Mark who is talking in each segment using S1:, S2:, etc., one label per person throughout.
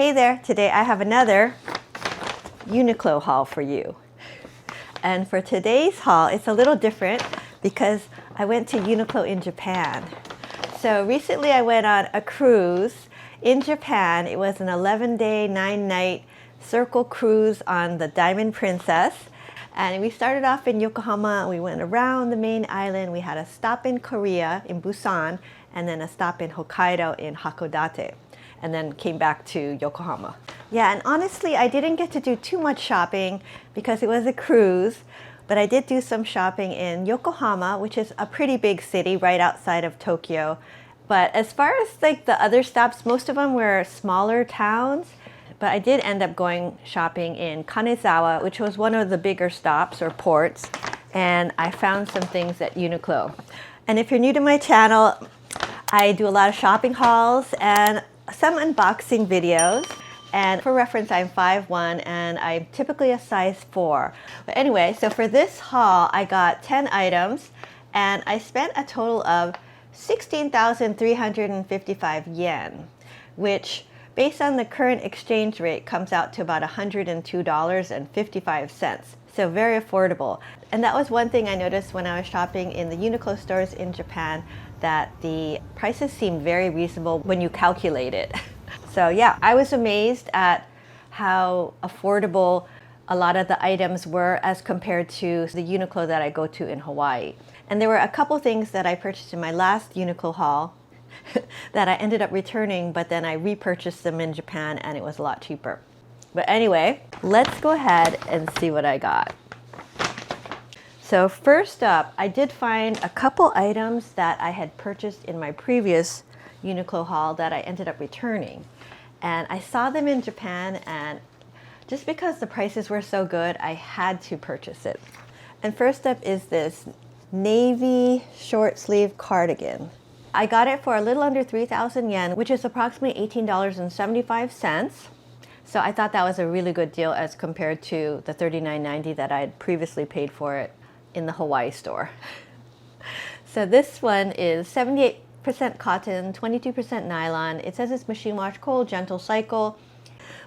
S1: Hey there, today I have another Uniqlo haul for you. And for today's haul, it's a little different because I went to Uniqlo in Japan. So recently I went on a cruise in Japan. It was an 11-day, 9-night circle cruise on the Diamond Princess. And we started off in Yokohama, we went around the main island. We had a stop in Korea, in Busan, and then a stop in Hokkaido in Hakodate, and then came back to Yokohama. Yeah, and honestly, I didn't get to do too much shopping because it was a cruise, but I did do some shopping in Yokohama, which is a pretty big city right outside of Tokyo. But as far as like the other stops, most of them were smaller towns. But I did end up going shopping in Kanezawa, which was one of the bigger stops or ports, and I found some things at Uniqlo. And if you're new to my channel, I do a lot of shopping hauls and some unboxing videos. And for reference, I'm 5'1" and I'm typically a size 4. But anyway, so for this haul, I got 10 items and I spent a total of 16,355 yen, which based on the current exchange rate comes out to about $102.55. So very affordable. And that was one thing I noticed when I was shopping in the Uniqlo stores in Japan, that the prices seemed very reasonable when you calculate it. So yeah, I was amazed at how affordable a lot of the items were as compared to the Uniqlo that I go to in Hawaii. And there were a couple things that I purchased in my last Uniqlo haul that I ended up returning, but then I repurchased them in Japan and it was a lot cheaper. But anyway, let's go ahead and see what I got. So first up, I did find a couple items that I had purchased in my previous Uniqlo haul that I ended up returning. And I saw them in Japan, and just because the prices were so good, I had to purchase it. And first up is this navy short sleeve cardigan. I got it for a little under 3,000 yen, which is approximately $18.75. So I thought that was a really good deal as compared to the $39.90 that I had previously paid for it in the Hawaii store. So this one is 78% cotton, 22% nylon. It says it's machine wash cold, gentle cycle.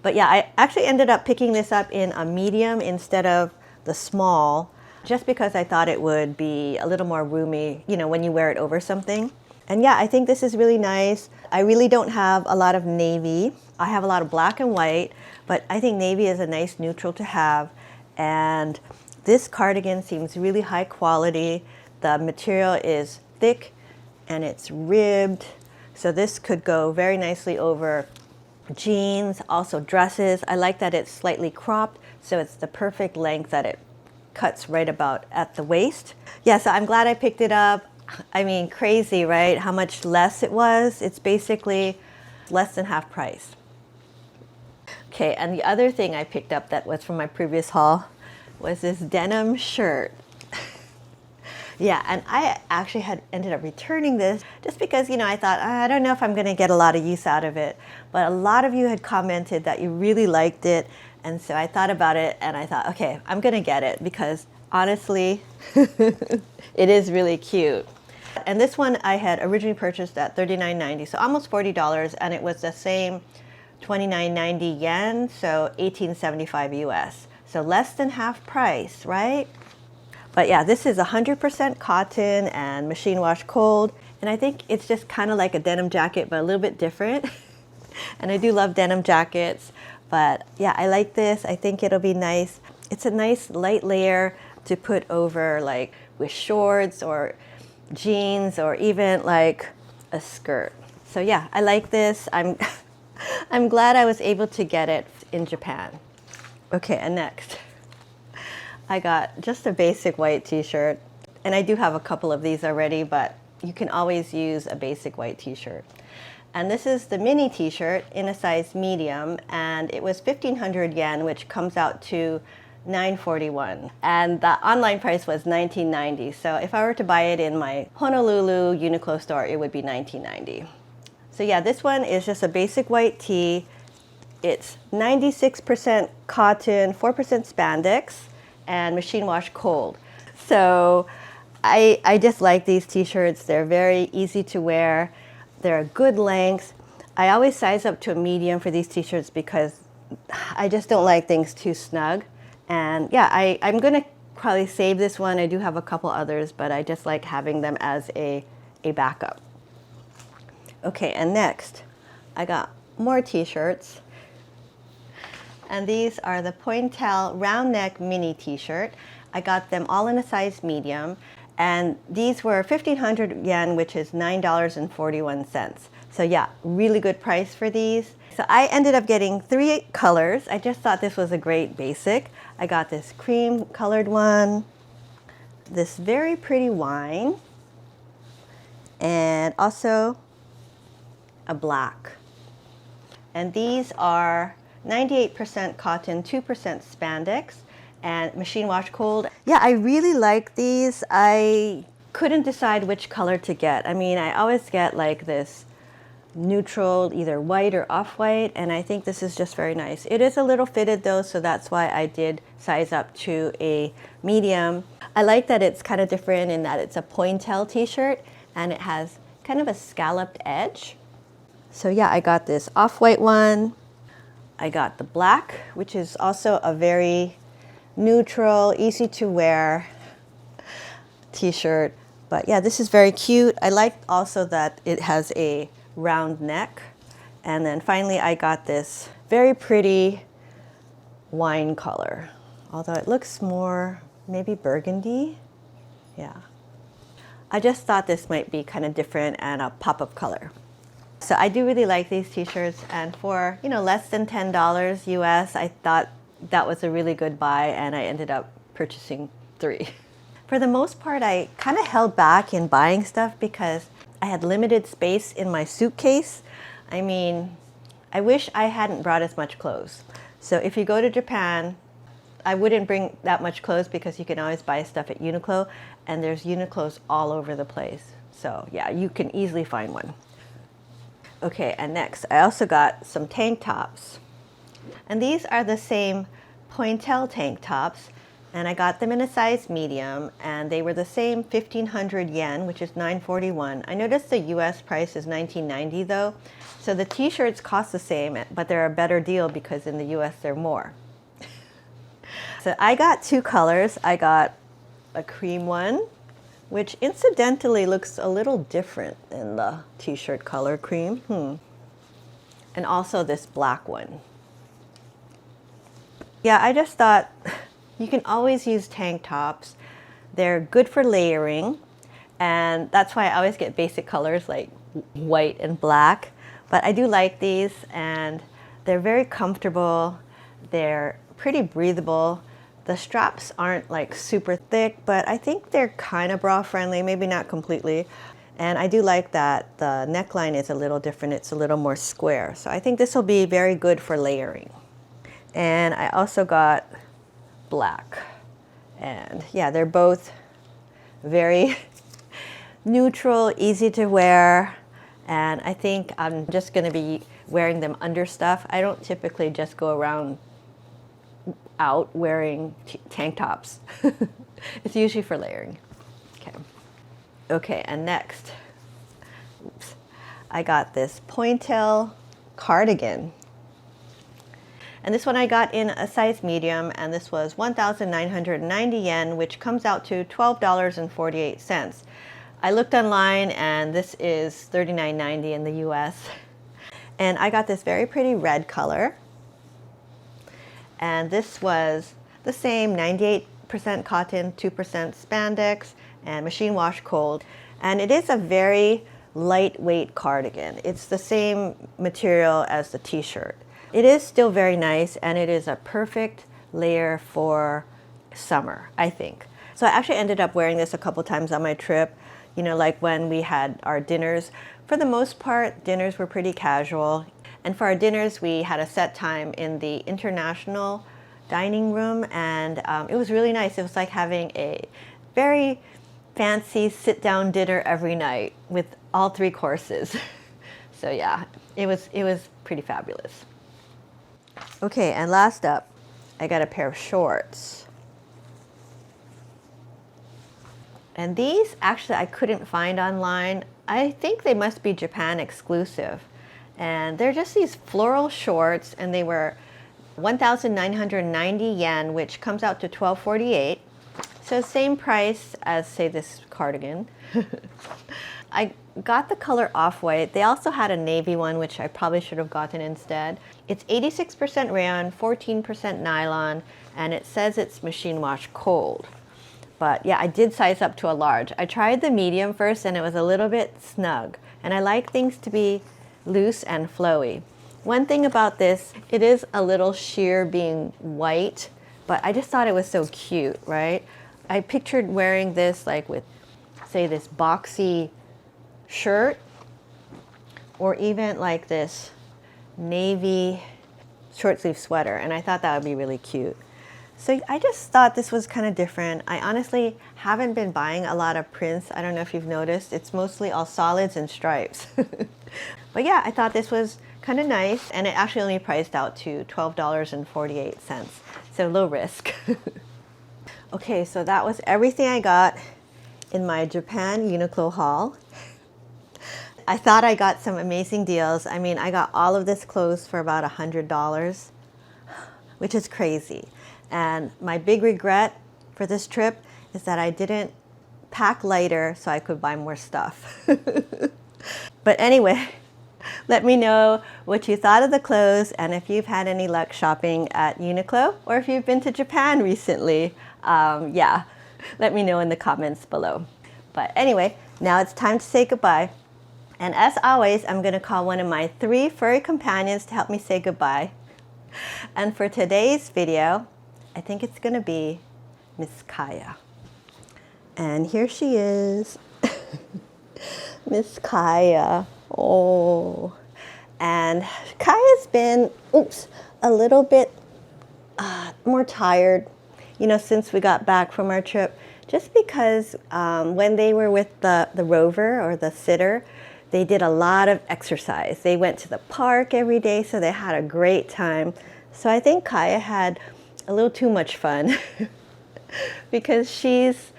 S1: But yeah, I actually ended up picking this up in a medium instead of the small, just because I thought it would be a little more roomy, you know, when you wear it over something. And yeah, I think this is really nice. I really don't have a lot of navy. I have a lot of black and white, but I think navy is a nice neutral to have. And this cardigan seems really high quality. The material is thick and it's ribbed. So this could go very nicely over jeans, also dresses. I like that it's slightly cropped, so it's the perfect length that it cuts right about at the waist. Yeah, so I'm glad I picked it up. I mean, crazy, right? How much less it was. It's basically less than half price. Okay, and the other thing I picked up that was from my previous haul was this denim shirt. Yeah, and I actually had ended up returning this just because, you know, I thought, I don't know if I'm going to get a lot of use out of it. But a lot of you had commented that you really liked it. And so I thought about it and I thought, okay, I'm going to get it because honestly, it is really cute. And this one I had originally purchased at $39.90, so almost $40, and it was the same 29.90 yen, so $18.75 US. So less than half price, right? But yeah, this is 100% cotton and machine wash cold, and I think it's just kind of like a denim jacket, but a little bit different. And I do love denim jackets, but yeah, I like this. I think it'll be nice. It's a nice light layer to put over like with shorts or jeans or even like a skirt. So yeah, I like this. I'm glad I was able to get it in Japan. Okay, and next I got just a basic white t-shirt, and I do have a couple of these already, but you can always use a basic white t-shirt. And this is the mini t-shirt in a size medium, and it was 1,500 yen, which comes out to $9.41, and the online price was $19.90. So if I were to buy it in my Honolulu Uniqlo store, it would be $19.90. So yeah, this one is just a basic white tee. It's 96% cotton, 4% spandex, and machine wash cold. So I just like these t-shirts. They're very easy to wear. They're a good length. I always size up to a medium for these t-shirts because I just don't like things too snug. And yeah, I'm gonna probably save this one. I do have a couple others, but I just like having them as a backup. Okay, and next, I got more t-shirts. And these are the Pointelle round neck mini t-shirt. I got them all in a size medium. And these were 1,500 yen, which is $9.41. So yeah, really good price for these. So I ended up getting 3 colors. I just thought this was a great basic. I got this cream colored one, this very pretty wine, and also a black. And these are 98% cotton, 2% spandex, and machine wash cold. Yeah, I really like these. I couldn't decide which color to get. I mean, I always get like this neutral, either white or off-white, and I think this is just very nice. It is a little fitted though, so that's why I did size up to a medium. I like that it's kind of different in that it's a Pointelle t-shirt and it has kind of a scalloped edge. So yeah, I got this off-white one. I got the black, which is also a very neutral, easy to wear t-shirt. But yeah, this is very cute. I like also that it has a round neck. And then finally I got this very pretty wine color, although it looks more maybe burgundy. Yeah, I just thought this might be kind of different and a pop-up color. So I do really like these t-shirts, and for, you know, less than $10 US, I thought that was a really good buy, and I ended up purchasing 3. For the most part, I kind of held back in buying stuff because I had limited space in my suitcase. I mean, I wish I hadn't brought as much clothes. So if you go to Japan, I wouldn't bring that much clothes because you can always buy stuff at Uniqlo, and there's Uniqlos all over the place. So yeah, you can easily find one. Okay, and next, I also got some tank tops. And these are the same Pointelle tank tops, and I got them in a size medium, and they were the same 1,500 yen, which is $9.41. I noticed the US price is $19.90 though, so the t-shirts cost the same, but they're a better deal because in the US they're more. So I got 2 colors. I got a cream one, which incidentally looks a little different than the t-shirt color cream. And also this black one. Yeah, I just thought you can always use tank tops. They're good for layering, and that's why I always get basic colors like white and black. But I do like these, and they're very comfortable. They're pretty breathable. The straps aren't like super thick, but I think they're kind of bra friendly, maybe not completely. And I do like that the neckline is a little different. It's a little more square. So I think this will be very good for layering. And I also got black. And yeah, they're both very neutral, easy to wear. And I think I'm just going to be wearing them under stuff. I don't typically just go around out wearing tank tops. It's usually for layering. Okay, and next, I got this Pointelle Cardigan. And this one I got in a size medium, and this was 1,990 yen, which comes out to $12.48. I looked online, and this is $39.90 in the US. And I got this very pretty red color. And this was the same 98% cotton, 2% spandex, and machine wash cold. And it is a very lightweight cardigan. It's the same material as the t-shirt. It is still very nice, and it is a perfect layer for summer, I think. So I actually ended up wearing this a couple times on my trip, you know, like when we had our dinners. For the most part, dinners were pretty casual. And for our dinners, we had a set time in the international dining room, and it was really nice. It was like having a very fancy sit-down dinner every night with all 3 courses. So yeah, it was pretty fabulous. Okay, and last up, I got a pair of shorts. And these actually I couldn't find online. I think they must be Japan exclusive. And they're just these floral shorts, and they were 1,990 yen, which comes out to 12.48. So same price as, say, this cardigan. I got the color off-white. They also had a navy one, which I probably should have gotten instead. It's 86% rayon, 14% nylon, and it says it's machine wash cold. But yeah, I did size up to a large. I tried the medium first, and it was a little bit snug. And I like things to be loose and flowy. One thing about this, it is a little sheer being white, but I just thought it was so cute, right? I pictured wearing this like with, say, this boxy shirt, or even like this navy short sleeve sweater, and I thought that would be really cute. So I just thought this was kind of different. I honestly haven't been buying a lot of prints. I don't know if you've noticed. It's mostly all solids and stripes. But yeah, I thought this was kind of nice, and it actually only priced out to $12.48. So low risk. Okay, so that was everything I got in my Japan Uniqlo haul. I thought I got some amazing deals. I mean, I got all of this clothes for about $100, which is crazy. And my big regret for this trip is that I didn't pack lighter so I could buy more stuff. But anyway, let me know what you thought of the clothes, and if you've had any luck shopping at Uniqlo, or if you've been to Japan recently. Yeah, let me know in the comments below. But anyway, now it's time to say goodbye. And as always, I'm going to call one of my 3 furry companions to help me say goodbye. And for today's video, I think it's going to be Miss Kaia. And here she is. Miss Kaia. Oh. And Kaia's been, a little bit more tired, you know, since we got back from our trip. Just because when they were with the rover or the sitter, they did a lot of exercise. They went to the park every day, so they had a great time. So I think Kaia had a little too much fun because she's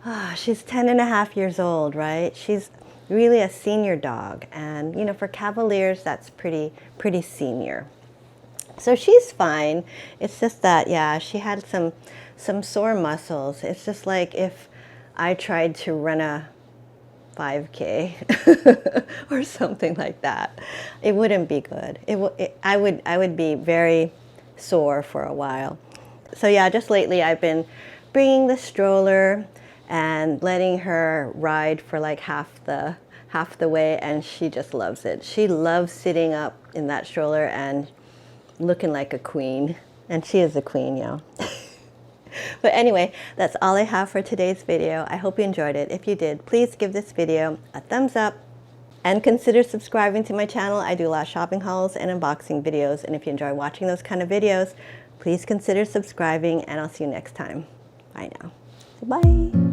S1: 10 and a half years old, right? She's really a senior dog, and you know, for Cavaliers, that's pretty senior. So she's fine. It's just that, yeah, she had some sore muscles. It's just like if I tried to run a 5K or something like that, it wouldn't be good. I would be very sore for a while. So yeah, just lately I've been bringing the stroller and letting her ride for like half the way, and she just loves it. She loves sitting up in that stroller and looking like a queen, and she is a queen, yeah. But anyway, that's all I have for today's video. I hope you enjoyed it. If you did, please give this video a thumbs up and consider subscribing to my channel. I do a lot of shopping hauls and unboxing videos, and if you enjoy watching those kind of videos, please consider subscribing, and I'll see you next time. Bye now. Bye.